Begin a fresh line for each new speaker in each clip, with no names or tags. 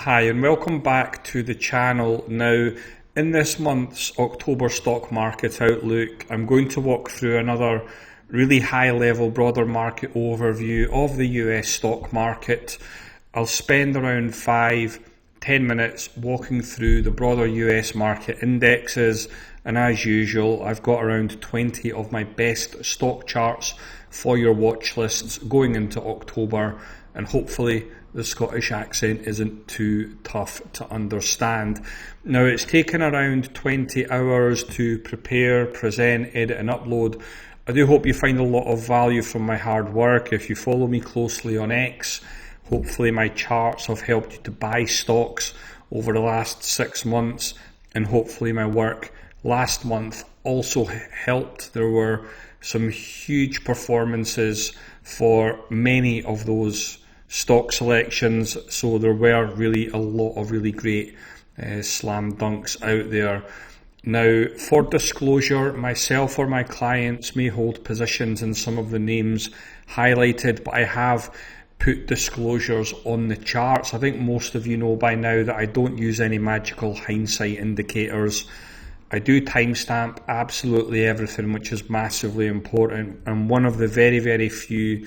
Hi and welcome back to the channel. Now, in this month's October stock market outlook, I'm going to walk through another really high level broader market overview of the US stock market. I'll spend around 5-10 minutes walking through the broader US market indexes, and as usual I've got around 20 of my best stock charts for your watch lists going into October, and hopefully the Scottish accent isn't too tough to understand. Now, it's taken around 20 hours to prepare, present, edit and upload. I do hope you find a lot of value from my hard work. If you follow me closely on X, hopefully my charts have helped you to buy stocks over the last 6 months, and hopefully my work last month also helped. There were some huge performances for many of those stock selections, so there were really a lot of really great slam dunks out there. Now, for disclosure, myself or my clients may hold positions in some of the names highlighted, but I have put disclosures on the charts. I think most of you know by now that I don't use any magical hindsight indicators. I do timestamp absolutely everything, which is massively important. I'm one of the very few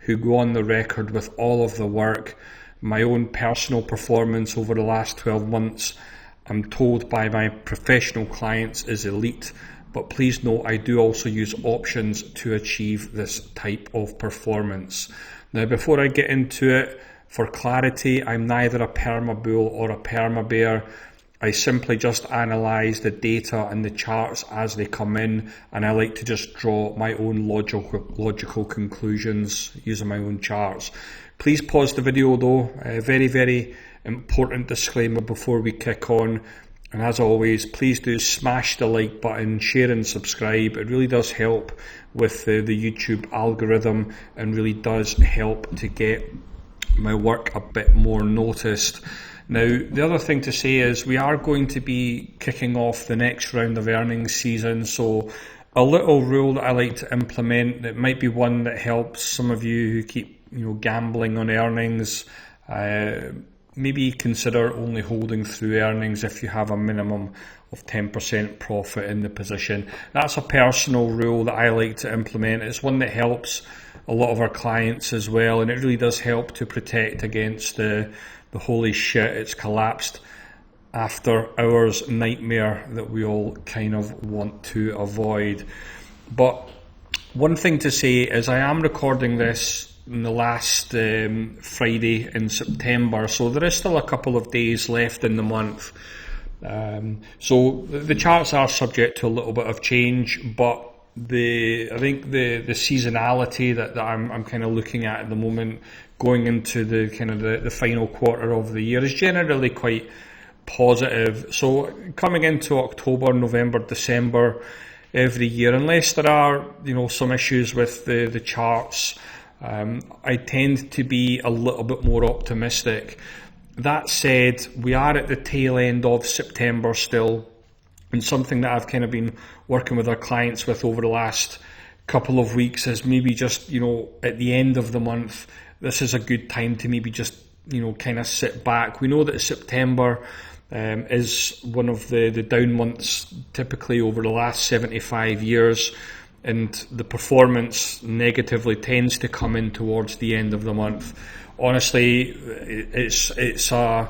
who go on the record with all of the work. My own personal performance over the last 12 months, I'm told by my professional clients, is elite. But please note, I do also use options to achieve this type of performance. Now, before I get into it, for clarity, I'm neither a perma bull or a perma bear. I simply just analyse the data and the charts as they come in, and I like to just draw my own logical conclusions using my own charts. Please pause the video though. A very important disclaimer before we kick on. And as always, please do smash the like button, share and subscribe. It really does help with the YouTube algorithm and really does help to get my work a bit more noticed. Now, the other thing to say is we are going to be kicking off the next round of earnings season, so a little rule that I like to implement that might be one that helps some of you who keep gambling on earnings. Maybe consider only holding through earnings if you have a minimum of 10% profit in the position. That's a personal rule that I like to implement. It's one that helps a lot of our clients as well, and it really does help to protect against the holy shit, it's collapsed after hours nightmare that we all kind of want to avoid. But one thing to say is I am recording this in the last Friday in September, so there is still a couple of days left in the month. So the charts are subject to a little bit of change, but I think the seasonality that I'm kind of looking at the moment, going into the kind of the final quarter of the year, is generally quite positive. So coming into October, November, December every year, unless there are some issues with the charts, I tend to be a little bit more optimistic. That said, we are at the tail end of September still, and something that I've kind of been working with our clients with over the last couple of weeks is maybe just, at the end of the month, this is a good time to maybe just, kind of sit back. We know that September is one of the down months typically over the last 75 years, and the performance negatively tends to come in towards the end of the month. Honestly, it's a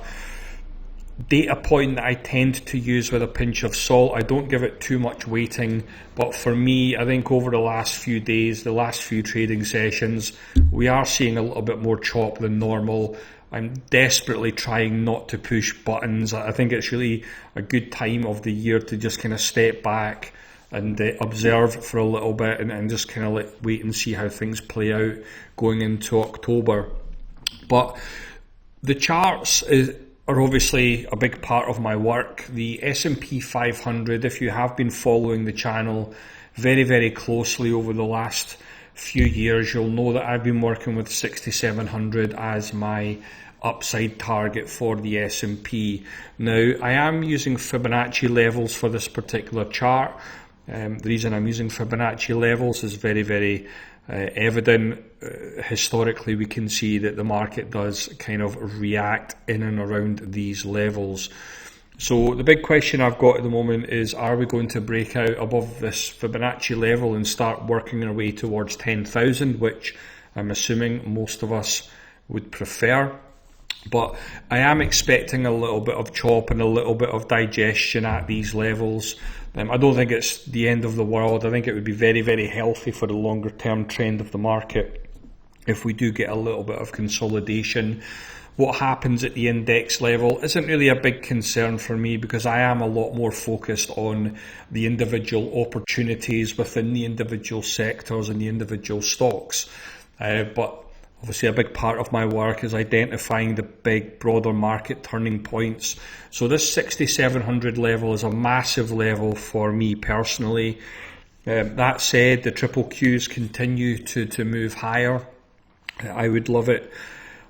data point that I tend to use with a pinch of salt. I don't give it too much weighting, but for me, I think over the last few days, the last few trading sessions, we are seeing a little bit more chop than normal. I'm desperately trying not to push buttons. I think it's really a good time of the year to just kind of step back and observe for a little bit and just kind of wait and see how things play out going into October. But the charts are obviously a big part of my work. The S&P 500, if you have been following the channel very closely over the last few years, you'll know that I've been working with 6,700 as my upside target for the S&P. Now, I am using Fibonacci levels for this particular chart. The reason I'm using Fibonacci levels is very evident. Historically, we can see that the market does kind of react in and around these levels. So the big question I've got at the moment is, are we going to break out above this Fibonacci level and start working our way towards 10,000, which I'm assuming most of us would prefer? But I am expecting a little bit of chop and a little bit of digestion at these levels. I don't think it's the end of the world. I think it would be very, very healthy for the longer term trend of the market if we do get a little bit of consolidation. What happens at the index level isn't really a big concern for me, because I am a lot more focused on the individual opportunities within the individual sectors and the individual stocks. But obviously a big part of my work is identifying the big broader market turning points. So this 6,700 level is a massive level for me personally. That said, the triple Qs continue to move higher. I would love it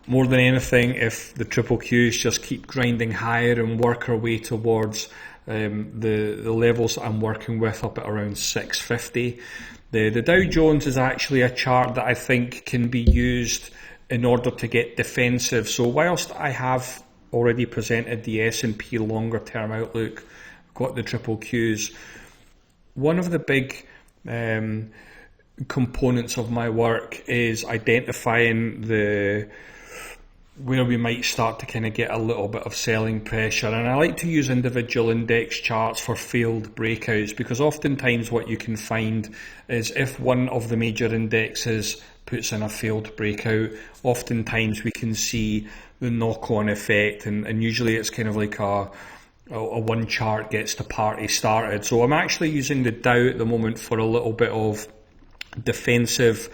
more than anything if the triple Qs just keep grinding higher and work our way towards the levels I'm working with up at around 650. The Dow Jones is actually a chart that I think can be used in order to get defensive. So whilst I have already presented the S&P longer term outlook, got the triple Qs, one of the big components of my work is identifying where we might start to kind of get a little bit of selling pressure. And I like to use individual index charts for failed breakouts, because oftentimes what you can find is if one of the major indexes puts in a failed breakout, oftentimes we can see the knock-on effect, and usually it's kind of like a one chart gets the party started. So I'm actually using the Dow at the moment for a little bit of defensive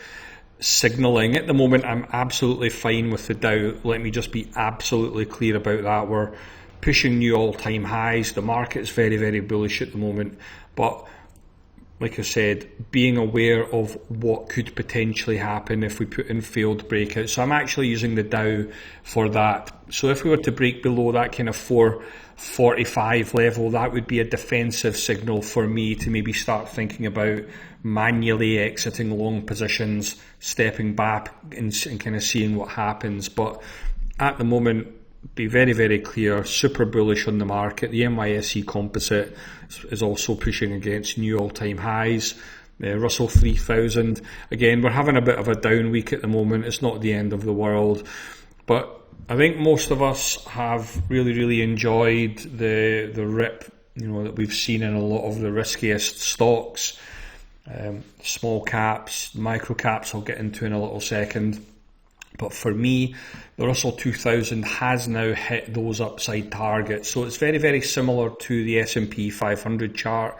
signaling. At the moment, I'm absolutely fine with the Dow. Let me just be absolutely clear about that. We're pushing new all-time highs. The market's very, very bullish at the moment. But like I said, being aware of what could potentially happen if we put in failed breakouts. So I'm actually using the Dow for that. So if we were to break below that kind of 445 level, that would be a defensive signal for me to maybe start thinking about manually exiting long positions, stepping back and kind of seeing what happens. But at the moment, be very, very clear, super bullish on the market. The NYSE composite is also pushing against new all-time highs. Russell 3000, again, we're having a bit of a down week at the moment. It's not the end of the world, but I think most of us have really, really enjoyed the rip, that we've seen in a lot of the riskiest stocks. Small caps, micro caps I'll get into in a little second. But for me, the Russell 2000 has now hit those upside targets. So it's very, very similar to the S&P 500 chart.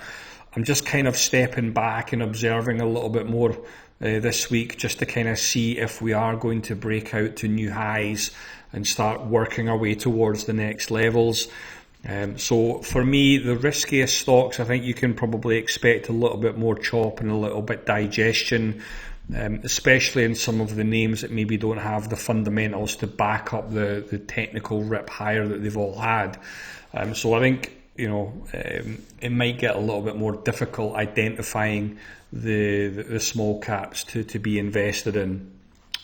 I'm just kind of stepping back and observing a little bit more this week, just to kind of see if we are going to break out to new highs and start working our way towards the next levels. So for me, the riskiest stocks, I think you can probably expect a little bit more chop and a little bit digestion, especially in some of the names that maybe don't have the fundamentals to back up the technical rip higher that they've all had. So I think, it might get a little bit more difficult identifying the small caps to be invested in.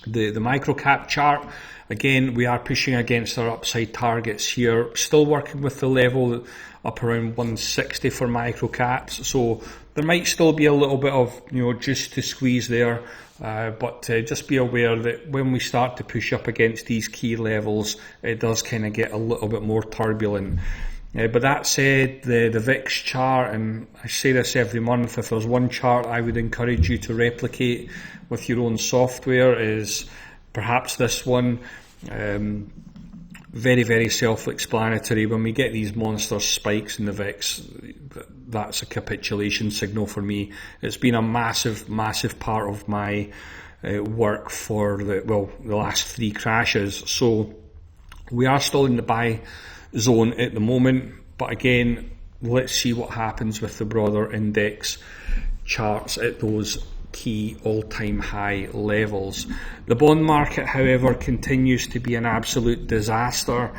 The micro cap chart, again, we are pushing against our upside targets here, still working with the level up around 160 for micro caps. So there might still be a little bit of juice to squeeze there, but just be aware that when we start to push up against these key levels, it does kind of get a little bit more turbulent. But that said, the VIX chart, and I say this every month, if there's one chart I would encourage you to replicate with your own software, is perhaps this one. Very, very self-explanatory. When we get these monster spikes in the VIX, that's a capitulation signal for me. It's been a massive, massive part of my work for the last three crashes. So we are still in the buy zone at the moment, but again, let's see what happens with the broader index charts at those key all-time high levels. The bond market, however, continues to be an absolute disaster.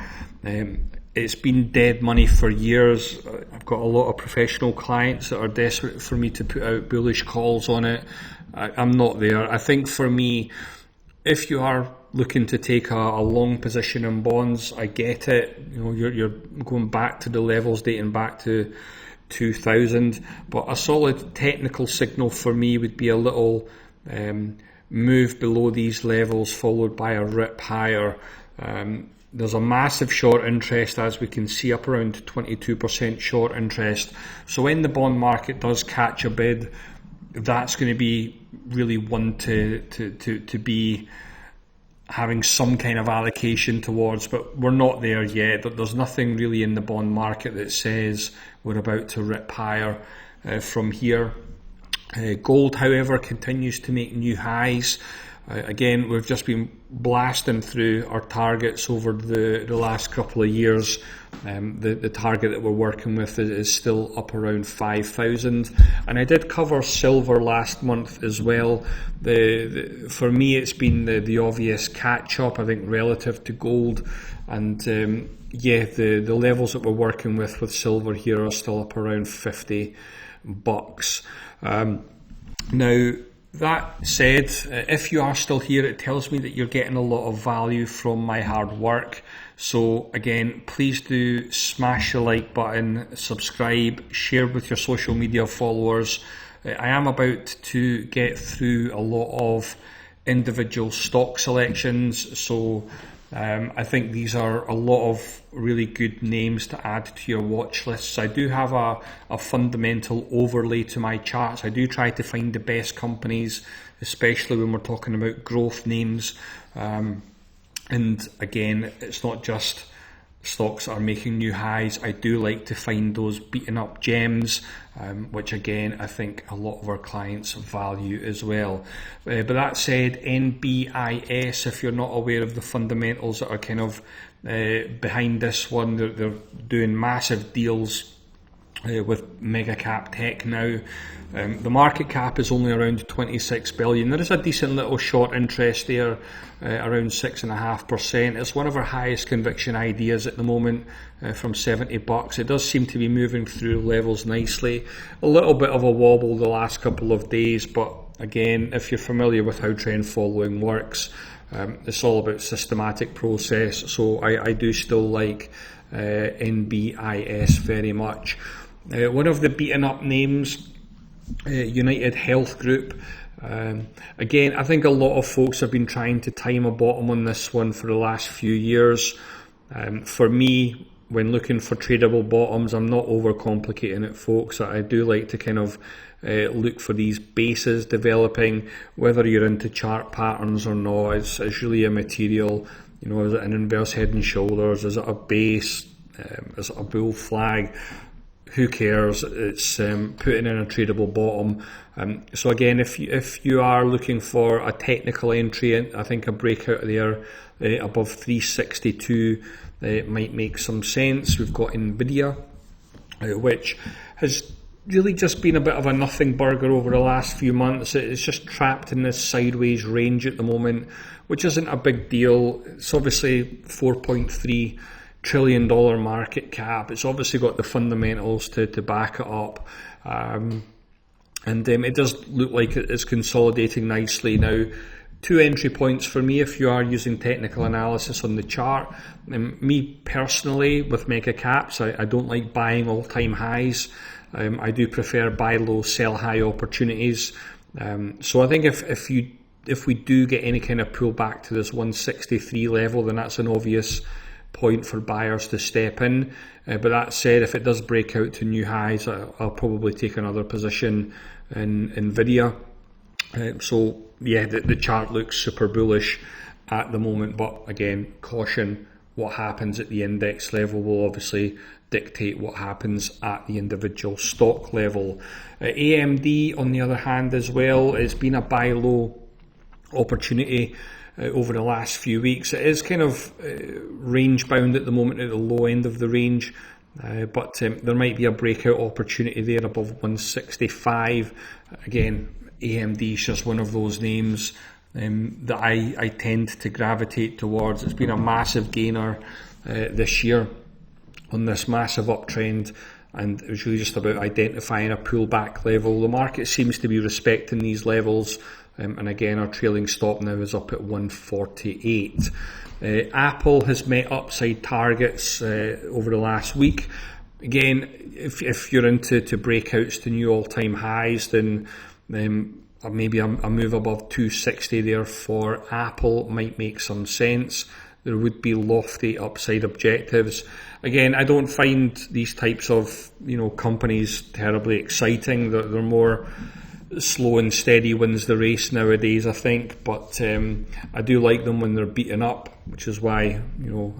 it's been dead money for years. I've got a lot of professional clients that are desperate for me to put out bullish calls on it. I'm not there. I think for me, if you are looking to take a long position in bonds, I get it. You know, you're going back to the levels dating back to 2000, but a solid technical signal for me would be a little move below these levels followed by a rip higher. There's a massive short interest, as we can see, up around 22% short interest. So when the bond market does catch a bid, that's going to be really one to be having some kind of allocation towards, but we're not there yet. There's nothing really in the bond market that says we're about to rip higher from here. Gold, however, continues to make new highs. Again, we've just been blasting through our targets over the last couple of years. The target that we're working with is still up around 5,000. And I did cover silver last month as well. For me, it's been the obvious catch-up, I think, relative to gold. And the levels that we're working with silver here are still up around $50. Now, that said, if you are still here, it tells me that you're getting a lot of value from my hard work. So again, please do smash the like button, subscribe, share with your social media followers. I am about to get through a lot of individual stock selections, so I think these are a lot of really good names to add to your watch lists. I do have a fundamental overlay to my charts. I do try to find the best companies, especially when we're talking about growth names. And again, it's not just stocks that are making new highs. I do like to find those beaten up gems, which again, I think a lot of our clients value as well. But that said, NBIS, if you're not aware of the fundamentals that are kind of behind this one, they're doing massive deals with mega cap tech now. The market cap is only around 26 billion. There is a decent little short interest there, around 6.5%. It's one of our highest conviction ideas at the moment, from $70. It does seem to be moving through levels nicely. A little bit of a wobble the last couple of days, but again, if you're familiar with how trend following works, it's all about systematic process. So I do still like NBIS very much. One of the beaten up names, UnitedHealth Group. Again, I think a lot of folks have been trying to time a bottom on this one for the last few years. For me, when looking for tradable bottoms, I'm not overcomplicating it, folks. I do like to kind of look for these bases developing, whether you're into chart patterns or not. It's really immaterial. You know, is it an inverse head and shoulders? Is it a base? Is it a bull flag? Who cares? It's putting in a tradable bottom. So again, if you are looking for a technical entry, I think a breakout there above 362 might make some sense. We've got Nvidia, which has really just been a bit of a nothing burger over the last few months. It's just trapped in this sideways range at the moment, which isn't a big deal. It's obviously $4.3 trillion market cap. It's obviously got the fundamentals to back it up, and it does look like it's consolidating nicely now. Two entry points for me if you are using technical analysis on the chart. Me personally, with mega caps, I don't like buying all-time highs. I do prefer buy low, sell high opportunities. So I think if we do get any kind of pullback to this 163 level, then that's an obvious point for buyers to step in. But that said, if it does break out to new highs, I'll probably take another position in Nvidia. So yeah, the chart looks super bullish at the moment, but again, caution, what happens at the index level will obviously dictate what happens at the individual stock level. AMD, on the other hand, as well, it's been a buy low opportunity over the last few weeks. It is kind of range bound at the moment, at the low end of the range, but there might be a breakout opportunity there above 165. Again, AMD is just one of those names that I tend to gravitate towards. It's been a massive gainer this year. on this massive uptrend, and it was really just about identifying a pullback level. The market seems to be respecting these levels, and again our trailing stop now is up at 148. Apple has met upside targets over the last week. Again, if you're into breakouts to new all-time highs, then maybe a move above 260 there for Apple might make some sense. There would be lofty upside objectives. Again, I don't find these types of companies terribly exciting. They're more slow and steady wins the race nowadays, I think. But I do like them when they're beaten up, which is why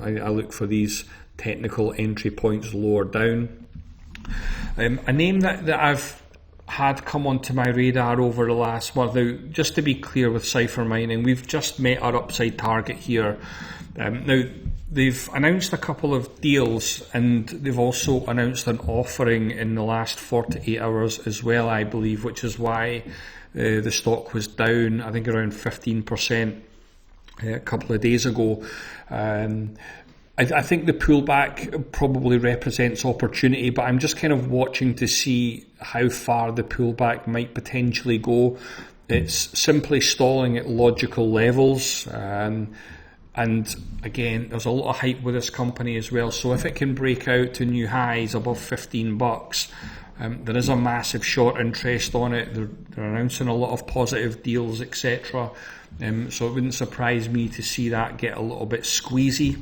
I look for these technical entry points lower down. A name that I've had come onto my radar over the last month. Now, just to be clear with Cipher Mining, we've just met our upside target here. Now, they've announced a couple of deals, and they've also announced an offering in the last 48 hours as well, I believe, which is why the stock was down, I think around 15% a couple of days ago. I think the pullback probably represents opportunity, but I'm just kind of watching to see how far the pullback might potentially go. It's simply stalling at logical levels. And again, there's a lot of hype with this company as well. So if it can break out to new highs above $15, there is a massive short interest on it. They're announcing a lot of positive deals, etc. So it wouldn't surprise me to see that get a little bit squeezy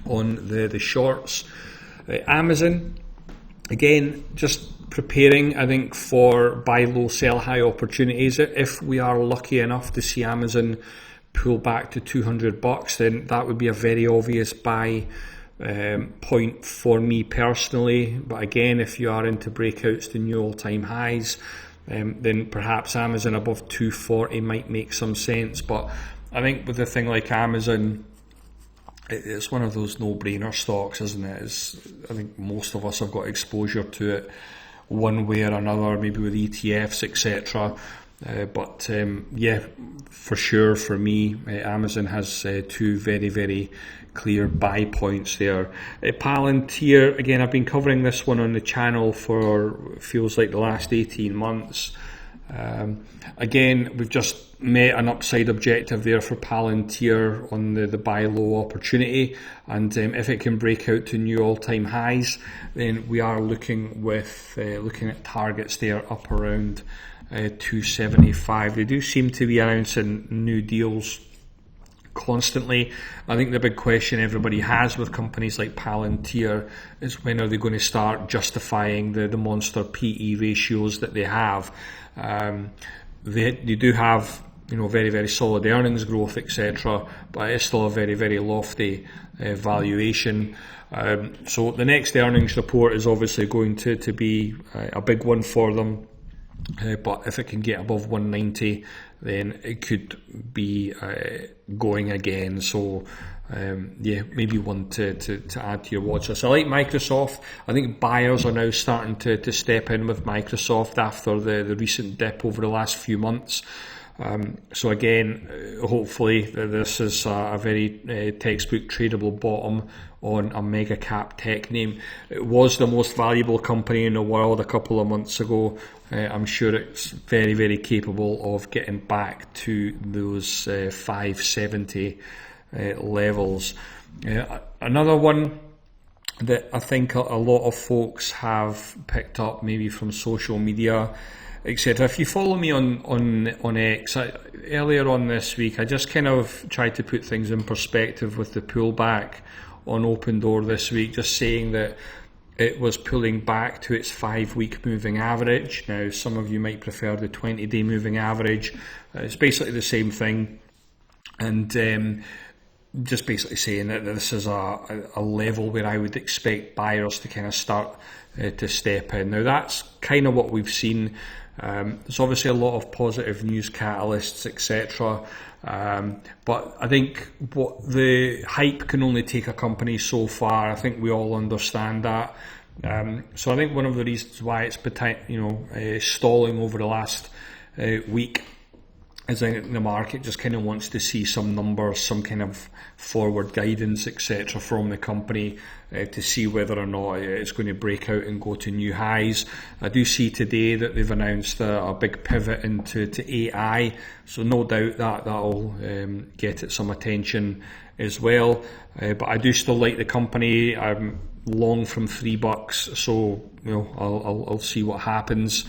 on the shorts. Amazon, again, just preparing, I think, for buy low, sell high opportunities. If we are lucky enough to see Amazon pull back to $200, then that would be a very obvious buy point for me personally. But again, if you are into breakouts to new all-time highs, then perhaps Amazon above 240 might make some sense. But I think with a thing like Amazon, it's one of those no-brainer stocks, isn't it? I think most of us have got exposure to it one way or another, maybe with ETFs, etc. But yeah, for sure for me, Amazon has two very, very clear buy points there. Palantir, again, I've been covering this one on the channel for feels like the last 18 months. Again, we've just met an upside objective there for Palantir on the buy low opportunity, and if it can break out to new all-time highs, then we are looking at targets there up around 275. They do seem to be announcing new deals constantly. I think the big question everybody has with companies like Palantir is, when are they going to start justifying the monster PE ratios that they have? They do have very, very solid earnings growth, etc., but it's still a very, very lofty valuation. So the next earnings report is obviously going to be a big one for them. But if it can get above 190, then it could be going again. So yeah, maybe one to add to your watch list. I like Microsoft. I think buyers are now starting to step in with Microsoft after the recent dip over the last few months. So again, hopefully this is a very textbook tradable bottom on a mega cap tech name. It was the most valuable company in the world a couple of months ago. I'm sure it's very, very capable of getting back to those 570 levels. Another one that I think a lot of folks have picked up, maybe from social media, etc. If you follow me on X, earlier on this week, I just kind of tried to put things in perspective with the pullback on OpenDoor this week, just saying that it was pulling back to its 5-week moving average. Now, some of you might prefer the 20-day moving average. It's basically the same thing, and just basically saying that this is a level where I would expect buyers to kind of start to step in. Now, that's kind of what we've seen. There's obviously a lot of positive news catalysts, etc. But I think what the hype can only take a company so far. I think we all understand that. So I think one of the reasons why it's stalling over the last week as I think the market just kind of wants to see some numbers, some kind of forward guidance, etc., from the company to see whether or not it's going to break out and go to new highs. I do see today that they've announced a big pivot into AI, so no doubt that that'll get it some attention as well. But I do still like the company. I'm long from $3, so I'll see what happens.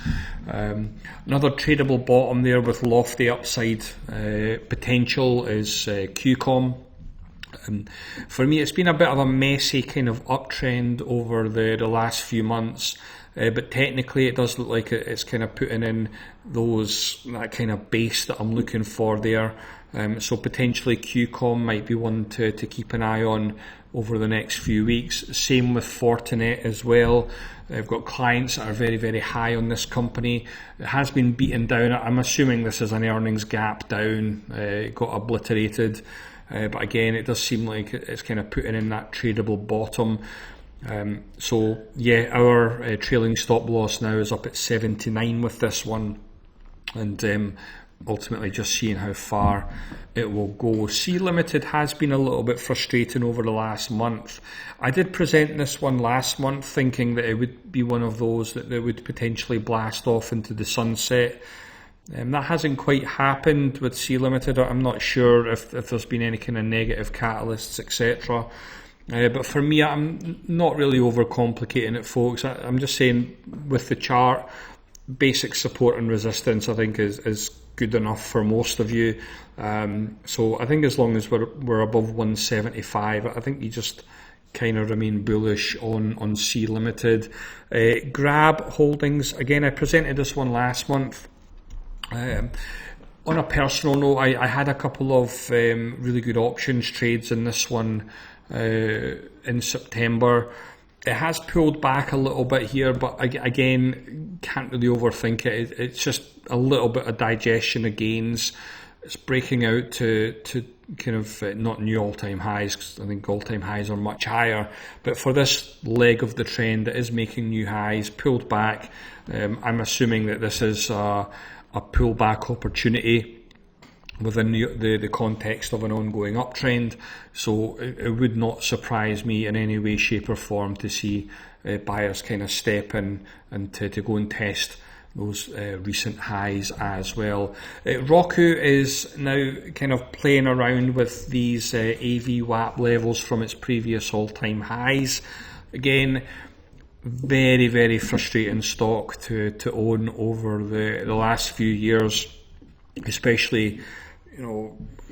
Another tradable bottom there with lofty upside potential is QCOM. For me, it's been a bit of a messy kind of uptrend over the last few months, but technically it does look like it's kind of putting in that kind of base that I'm looking for there. So potentially QCOM might be one to keep an eye on over the next few weeks. Same with Fortinet as well. I've got clients that are very, very high on this company. It has been beaten down. I'm assuming this is an earnings gap down. It got obliterated. But again, it does seem like it's kind of putting in that tradable bottom. So yeah, our trailing stop loss now is up at 79 with this one. And ultimately just seeing how far it will go. C Limited has been a little bit frustrating over the last month. I did present this one last month thinking that it would be one of those that would potentially blast off into the sunset. That hasn't quite happened with C Limited. I'm not sure if there's been any kind of negative catalysts, etc. But for me, I'm not really overcomplicating it, folks. I'm just saying with the chart, basic support and resistance I think is good enough for most of you. So I think as long as we're above 175, I think you just kind of remain bullish on C Limited. Grab Holdings, again, I presented this one last month. On a personal note, I had a couple of really good options trades in this one in September. It has pulled back a little bit here, but again, can't really overthink it. It's just a little bit of digestion of gains. It's breaking out to kind of not new all-time highs, because I think all-time highs are much higher. But for this leg of the trend, it is making new highs, pulled back. I'm assuming that this is a pullback opportunity within the context of an ongoing uptrend. So it would not surprise me in any way, shape or form to see buyers kind of step in and to go and test those recent highs as well. Roku is now kind of playing around with these AV WAP levels from its previous all-time highs. Again, very, very frustrating stock to own over the last few years, especially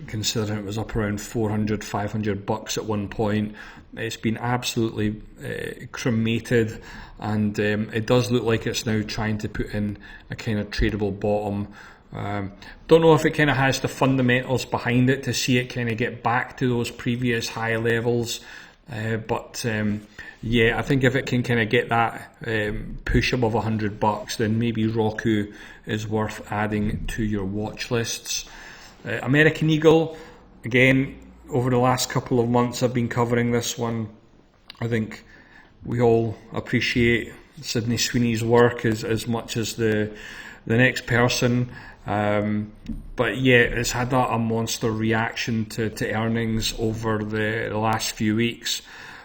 considering it was up around $400-500 at one point. It's been absolutely cremated, and it does look like it's now trying to put in a kind of tradable bottom. Don't know if it kind of has the fundamentals behind it to see it kind of get back to those previous high levels, but yeah, I think if it can kind of get that push above $100, then maybe Roku is worth adding to your watch lists. American Eagle, again, over the last couple of months I've been covering this one. I think we all appreciate Sydney Sweeney's work as much as the next person. But yeah, it's had a monster reaction to earnings over the last few weeks.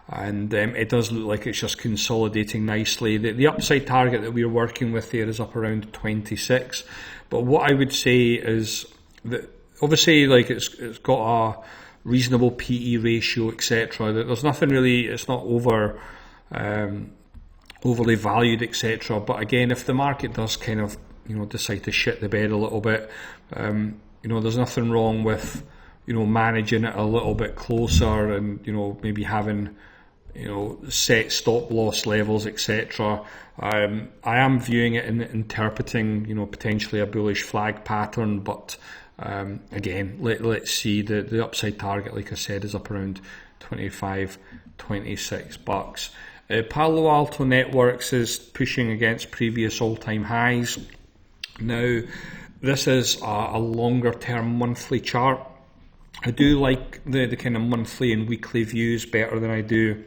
And it does look like it's just consolidating nicely. The upside target that we're working with there is up around 26. But what I would say is that obviously, like, it's got a reasonable PE ratio, etc. There's nothing really, it's not overly valued, etc. But again, if the market does kind of decide to shit the bed a little bit, there's nothing wrong with managing it a little bit closer and maybe having set stop loss levels, etc. I am viewing it and interpreting potentially a bullish flag pattern, but again, let's see. The upside target, like I said, is up around $25-26. Palo Alto Networks is pushing against previous all-time highs. Now, this is a longer term monthly chart. I do like the kind of monthly and weekly views better than I do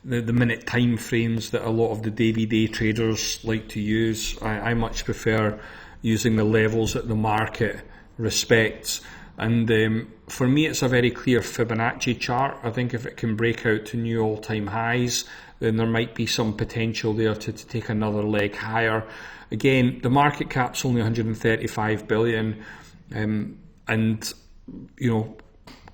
the minute time frames that a lot of the day traders like to use. I much prefer using the levels that the market respects. And for me, it's a very clear Fibonacci chart. I think if it can break out to new all-time highs, then there might be some potential there to take another leg higher. Again, the market cap's only 135 billion, and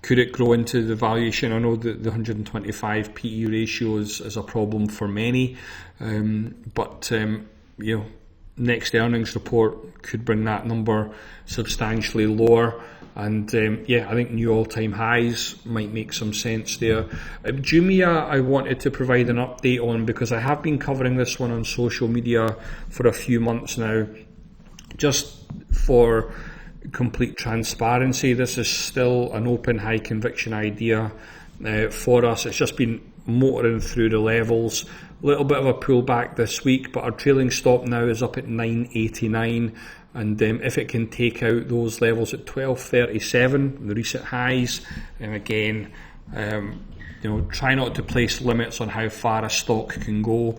could it grow into the valuation? I know that the 125 PE ratio is a problem for many, but next earnings report could bring that number substantially lower. And I think new all-time highs might make some sense there. Jumia, I wanted to provide an update on because I have been covering this one on social media for a few months now. Just for complete transparency, this is still an open high conviction idea for us. It's just been motoring through the levels. A little bit of a pullback this week, but our trailing stop now is up at 989. And if it can take out those levels at 1237, the recent highs, and again, try not to place limits on how far a stock can go.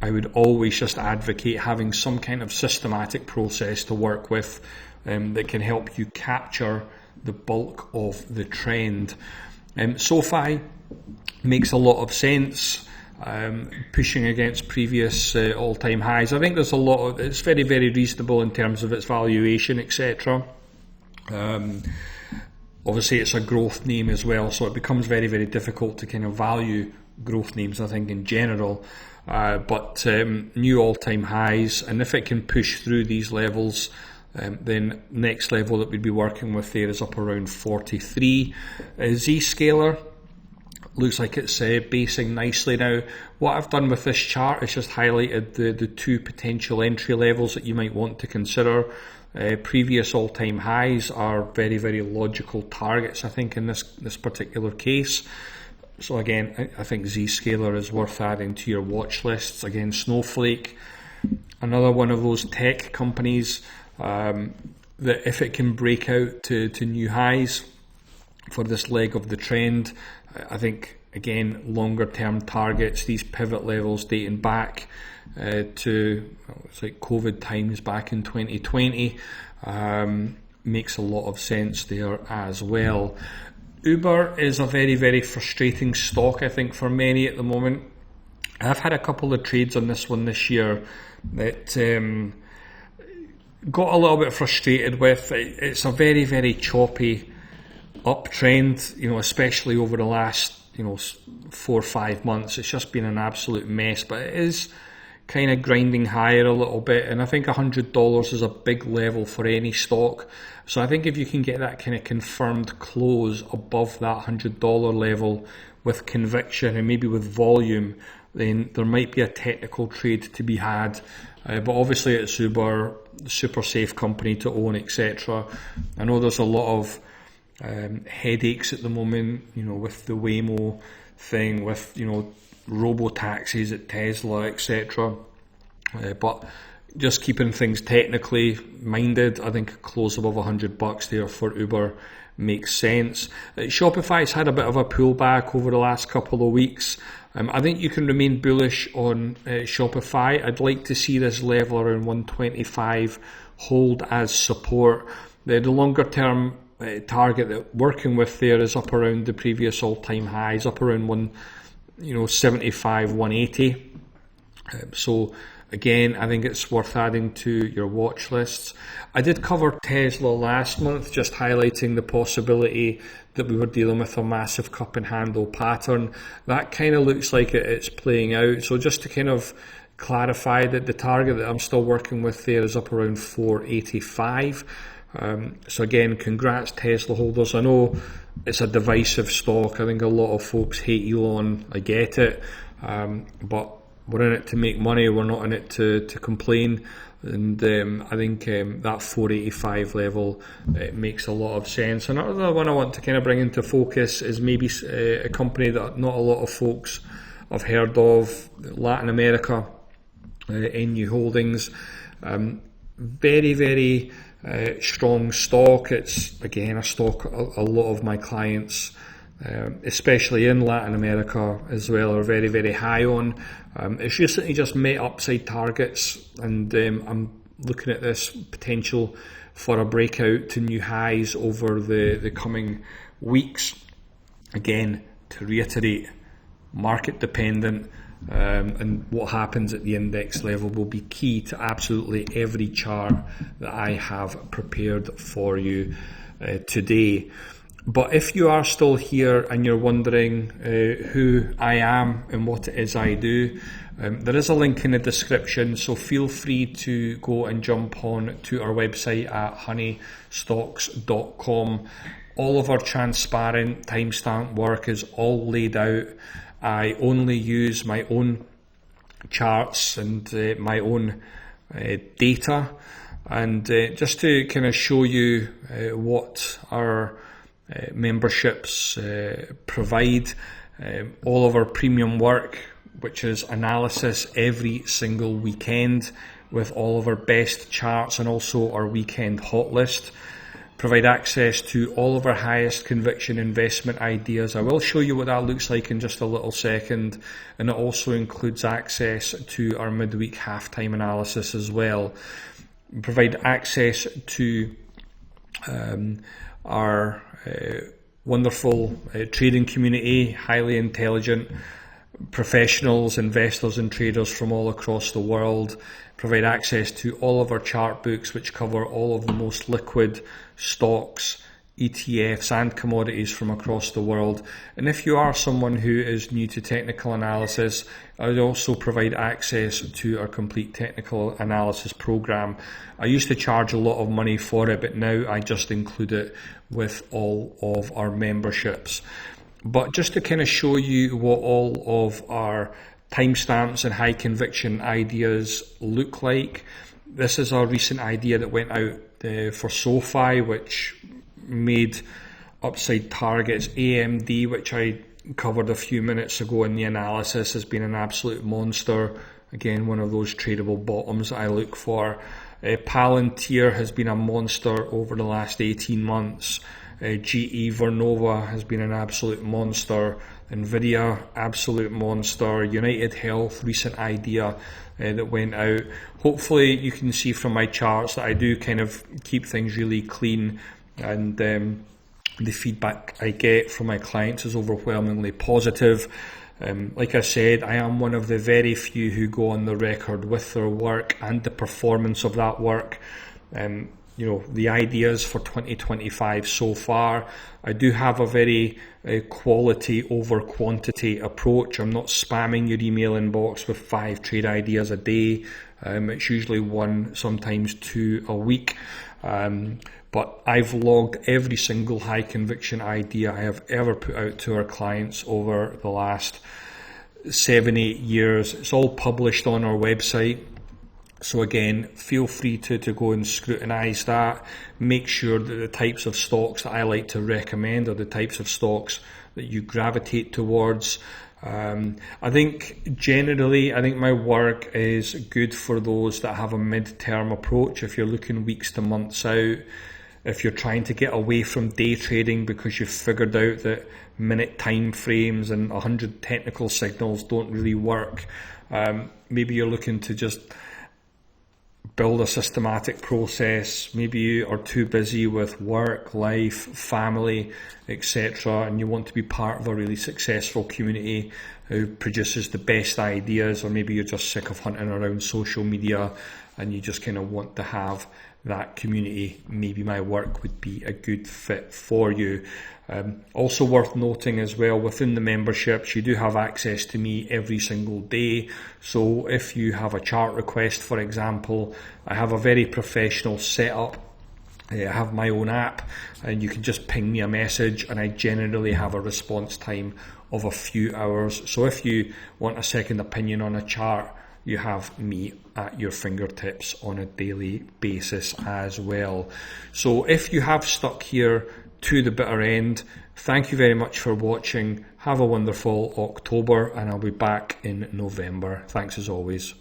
I would always just advocate having some kind of systematic process to work with that can help you capture the bulk of the trend. SoFi makes a lot of sense. Pushing against previous all-time highs. I think there's it's very, very reasonable in terms of its valuation, etc. Obviously it's a growth name as well, so it becomes very, very difficult to kind of value growth names, I think, in general. But new all-time highs, and if it can push through these levels, then next level that we'd be working with there is up around 43. Zscaler looks like it's basing nicely now. What I've done with this chart is just highlighted the two potential entry levels that you might want to consider. Previous all-time highs are very, very logical targets, I think, in this particular case. So again, I think Zscaler is worth adding to your watch lists. Again, Snowflake, another one of those tech companies that if it can break out to new highs for this leg of the trend, I think, again, longer term targets, these pivot levels dating back to it's like COVID times back in 2020, makes a lot of sense there as well. Uber is a very, very frustrating stock, I think, for many at the moment. I've had a couple of trades on this one this year that got a little bit frustrated with. It's a very, very choppy uptrend, especially over the last 4 or 5 months. It's just been an absolute mess, but it is kind of grinding higher a little bit, and I think $100 is a big level for any stock. So I think if you can get that kind of confirmed close above that $100 level with conviction and maybe with volume, then there might be a technical trade to be had. But obviously it's Uber, super safe company to own, etc. I know there's a lot of headaches at the moment, with the Waymo thing, with robo taxis at Tesla, etc. But just keeping things technically minded, I think a close above $100 there for Uber makes sense. Shopify's had a bit of a pullback over the last couple of weeks. I think you can remain bullish on Shopify. I'd like to see this level around 125 hold as support. The longer term target that working with there is up around the previous all-time highs, up around 175, 180. So again, I think it's worth adding to your watch lists. I did cover Tesla last month, just highlighting the possibility that we were dealing with a massive cup and handle pattern. That kind of looks like it's playing out. So just to kind of clarify that the target that I'm still working with there is up around 485. So again, congrats Tesla holders. I know it's a divisive stock. I think a lot of folks hate Elon. I get it. But we're in it to make money. We're not in it to complain. And I think that 485 level makes a lot of sense. Another one I want to kind of bring into focus is maybe a company that not a lot of folks have heard of, Latin America, NU Holdings. Very, very strong stock. It's, again, a stock a lot of my clients, especially in Latin America as well, are very, very high on. It's recently just met upside targets, and I'm looking at this potential for a breakout to new highs over the coming weeks. Again, to reiterate, market dependent, and what happens at the index level will be key to absolutely every chart that I have prepared for you today. But if you are still here and you're wondering who I am and what it is I do, there is a link in the description, so feel free to go and jump on to our website at honeystocks.com. All of our transparent timestamp work is all laid out. I only use my own charts and my own data, and just to kind of show you what our memberships provide, all of our premium work, which is analysis every single weekend with all of our best charts and also our weekend hot list, provide access to all of our highest conviction investment ideas. I will show you what that looks like in just a little second, and it also includes access to our midweek halftime analysis as well. We provide access to our wonderful trading community, highly intelligent professionals, investors and traders from all across the world. Provide access to all of our chart books, which cover all of the most liquid stocks, ETFs and commodities from across the world. And if you are someone who is new to technical analysis, I also provide access to our complete technical analysis program. I used to charge a lot of money for it, but now I just include it with all of our memberships. But just to kind of show you what all of our timestamps and high conviction ideas look like, this is our recent idea that went out for SoFi, which made upside targets. AMD, which I covered a few minutes ago in the analysis, has been an absolute monster. Again, one of those tradable bottoms I look for. Palantir has been a monster over the last 18 months. GE Vernova has been an absolute monster. Nvidia, absolute monster. UnitedHealth, recent idea that went out. Hopefully you can see from my charts that I do kind of keep things really clean, and the feedback I get from my clients is overwhelmingly positive. Like I said, I am one of the very few who go on the record with their work and the performance of that work. The ideas for 2025 so far, I do have a very quality over quantity approach. I'm not spamming your email inbox with 5 trade ideas a day. It's usually 1, sometimes 2 a week. But I've logged every single high conviction idea I have ever put out to our clients over the last 7-8 years. It's all published on our website. So again, feel free to go and scrutinise that. Make sure that the types of stocks that I like to recommend are the types of stocks that you gravitate towards. I think my work is good for those that have a mid-term approach. If you're looking weeks to months out, if you're trying to get away from day trading because you've figured out that minute time frames and 100 technical signals don't really work, maybe you're looking to just build a systematic process. Maybe you are too busy with work, life, family, etc., and you want to be part of a really successful community who produces the best ideas, or maybe you're just sick of hunting around social media and you just kind of want to have that community. Maybe my work would be a good fit for you. Also worth noting as well, within the memberships you do have access to me every single day. So if you have a chart request, for example, I have a very professional setup. I have my own app and you can just ping me a message, and I generally have a response time of a few hours. So if you want a second opinion on a chart, you have me at your fingertips on a daily basis as well. So if you have stuck here to the bitter end, thank you very much for watching. Have a wonderful October, and I'll be back in November. Thanks as always.